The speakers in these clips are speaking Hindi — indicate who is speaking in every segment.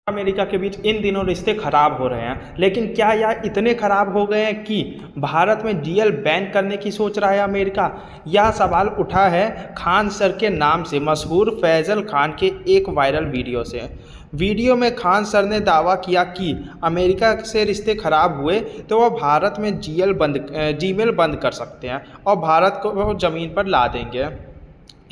Speaker 1: अमेरिका के बीच इन दिनों रिश्ते खराब हो रहे हैं, लेकिन क्या यह इतने खराब हो गए हैं कि भारत में जीएल बैन करने की सोच रहा है अमेरिका? यह सवाल उठा है खान सर के नाम से मशहूर फैजल खान के एक वायरल वीडियो से। वीडियो में खान सर ने दावा किया कि अमेरिका से रिश्ते खराब हुए तो वह भारत में जीमेल बंद कर सकते हैं और भारत को ज़मीन पर ला देंगे।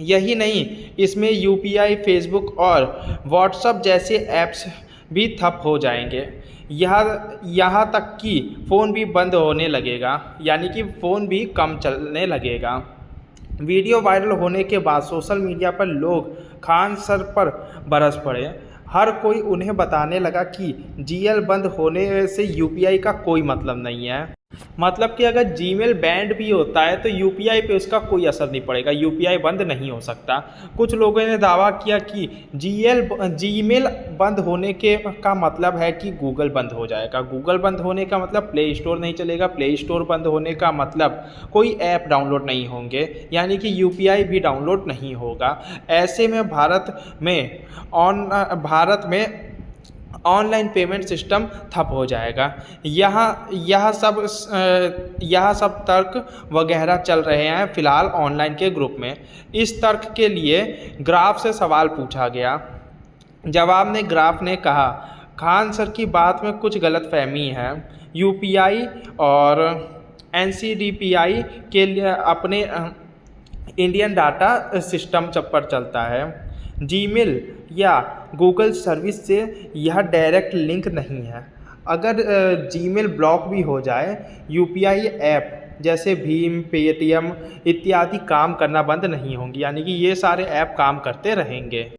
Speaker 1: यही नहीं, इसमें यूपीआई, फेसबुक और व्हाट्सएप जैसे ऐप्स भी ठप हो जाएंगे। यहाँ तक कि फ़ोन भी बंद होने लगेगा, यानी कि फ़ोन भी कम चलने लगेगा। वीडियो वायरल होने के बाद सोशल मीडिया पर लोग खान सर पर बरस पड़े। हर कोई उन्हें बताने लगा कि जीएल बंद होने से यूपीआई का कोई मतलब नहीं है। मतलब कि अगर जीमेल बैंड भी होता है तो यूपीआई पे उसका कोई असर नहीं पड़ेगा, यूपीआई बंद नहीं हो सकता। कुछ लोगों ने दावा किया कि जीमेल बंद होने का मतलब है कि गूगल बंद हो जाएगा। गूगल बंद होने का मतलब प्ले स्टोर नहीं चलेगा, प्ले स्टोर बंद होने का मतलब कोई ऐप डाउनलोड नहीं होंगे, यानी कि यूपीआई भी डाउनलोड नहीं होगा। ऐसे में ऑनलाइन पेमेंट सिस्टम ठप हो जाएगा। यह सब तर्क वगैरह चल रहे हैं फ़िलहाल ऑनलाइन के ग्रुप में। इस तर्क के लिए ग्राफ से सवाल पूछा गया। जवाब में ग्राफ ने कहा, खान सर की बात में कुछ गलतफहमी है। यूपीआई और एनसीडीपीआई के लिए अपने इंडियन डाटा सिस्टम पर चलता है। जीमेल या गूगल सर्विस से यह डायरेक्ट लिंक नहीं है। अगर जीमेल ब्लॉक भी हो जाए, यूपीआई ऐप जैसे भीम, पेटीएम इत्यादि काम करना बंद नहीं होंगी, यानी कि ये सारे ऐप काम करते रहेंगे।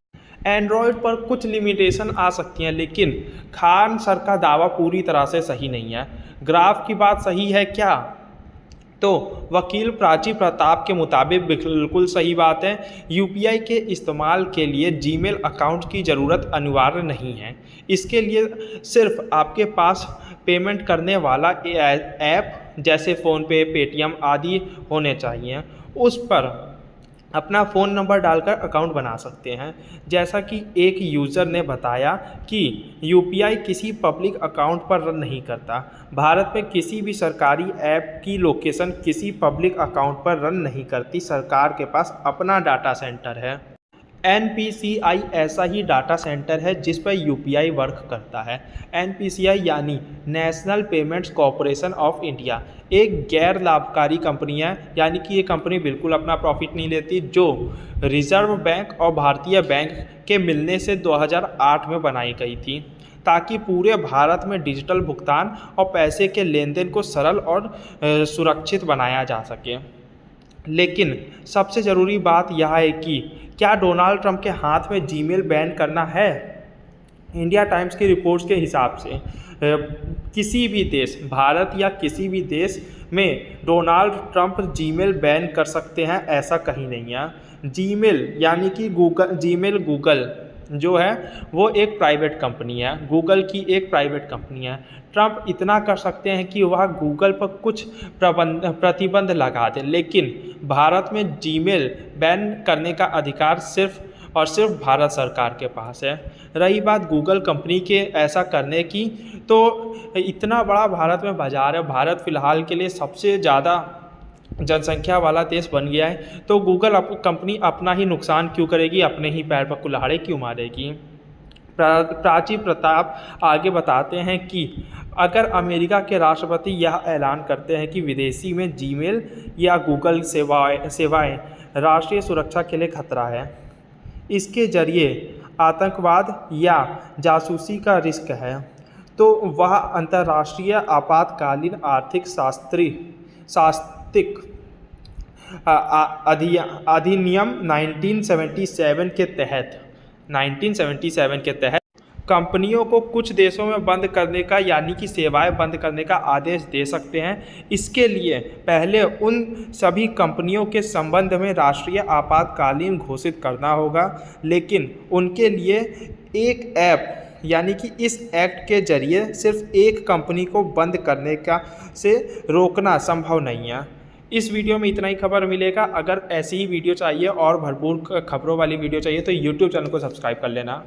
Speaker 1: एंड्रॉयड पर कुछ लिमिटेशन आ सकती हैं, लेकिन खान सर का दावा पूरी तरह से सही नहीं है। ग्राफ की बात सही है क्या? तो वकील प्राची प्रताप के मुताबिक बिल्कुल सही बात है। यूपीआई के इस्तेमाल के लिए जीमेल अकाउंट की ज़रूरत अनिवार्य नहीं है। इसके लिए सिर्फ आपके पास पेमेंट करने वाला ऐप जैसे फ़ोनपे, पेटीएम आदि होने चाहिए। उस पर अपना फ़ोन नंबर डालकर अकाउंट बना सकते हैं। जैसा कि एक यूज़र ने बताया कि यूपीआई किसी पब्लिक अकाउंट पर रन नहीं करता। भारत में किसी भी सरकारी ऐप की लोकेशन किसी पब्लिक अकाउंट पर रन नहीं करती। सरकार के पास अपना डाटा सेंटर है। एनपीसीआई ऐसा ही डाटा सेंटर है जिस पर यूपीआई वर्क करता है। एनपीसीआई यानी national payments corporation of India एक गैर लाभकारी कंपनी है, यानी कि ये कंपनी बिल्कुल अपना प्रॉफिट नहीं लेती, जो रिजर्व बैंक और भारतीय बैंक के मिलने से 2008 में बनाई गई थी, ताकि पूरे भारत में डिजिटल भुगतान और पैसे के लेन देन को सरल और सुरक्षित बनाया जा सके। लेकिन सबसे ज़रूरी बात यह है कि क्या डोनाल्ड ट्रंप के हाथ में जीमेल बैन करना है? इंडिया टाइम्स की रिपोर्ट्स के हिसाब से किसी भी देश, भारत या किसी भी देश में डोनाल्ड ट्रंप जीमेल बैन कर सकते हैं, ऐसा कहीं नहीं है। जीमेल यानी कि गूगल जो है वो एक प्राइवेट कंपनी है, गूगल की एक प्राइवेट कंपनी है। ट्रंप इतना कर सकते हैं कि वह गूगल पर कुछ प्रतिबंध लगा दें, लेकिन भारत में जीमेल बैन करने का अधिकार सिर्फ और सिर्फ भारत सरकार के पास है। रही बात गूगल कंपनी के ऐसा करने की, तो इतना बड़ा भारत में बाज़ार है, भारत फ़िलहाल के लिए सबसे ज़्यादा जनसंख्या वाला देश बन गया है, तो गूगल कंपनी अपना ही नुकसान क्यों करेगी, अपने ही पैर पर कुल्हाड़े क्यों मारेगी। प्राची प्रताप आगे बताते हैं कि अगर अमेरिका के राष्ट्रपति यह ऐलान करते हैं कि विदेशी में जीमेल या गूगल सेवाएं राष्ट्रीय सुरक्षा के लिए खतरा है, इसके जरिए आतंकवाद या जासूसी का रिस्क है, तो वह अंतर्राष्ट्रीय आपातकालीन आर्थिक शास्त्रिक अधिनियम 1977 के तहत कंपनियों को कुछ देशों में बंद करने का, यानी कि सेवाएं बंद करने का आदेश दे सकते हैं। इसके लिए पहले उन सभी कंपनियों के संबंध में राष्ट्रीय आपातकालीन घोषित करना होगा, लेकिन उनके लिए एक ऐप, यानी कि इस एक्ट के जरिए सिर्फ एक कंपनी को बंद करने से रोकना संभव नहीं है। इस वीडियो में इतना ही खबर मिलेगा। अगर ऐसी ही वीडियो चाहिए और भरपूर खबरों वाली वीडियो चाहिए तो यूट्यूब चैनल को सब्सक्राइब कर लेना।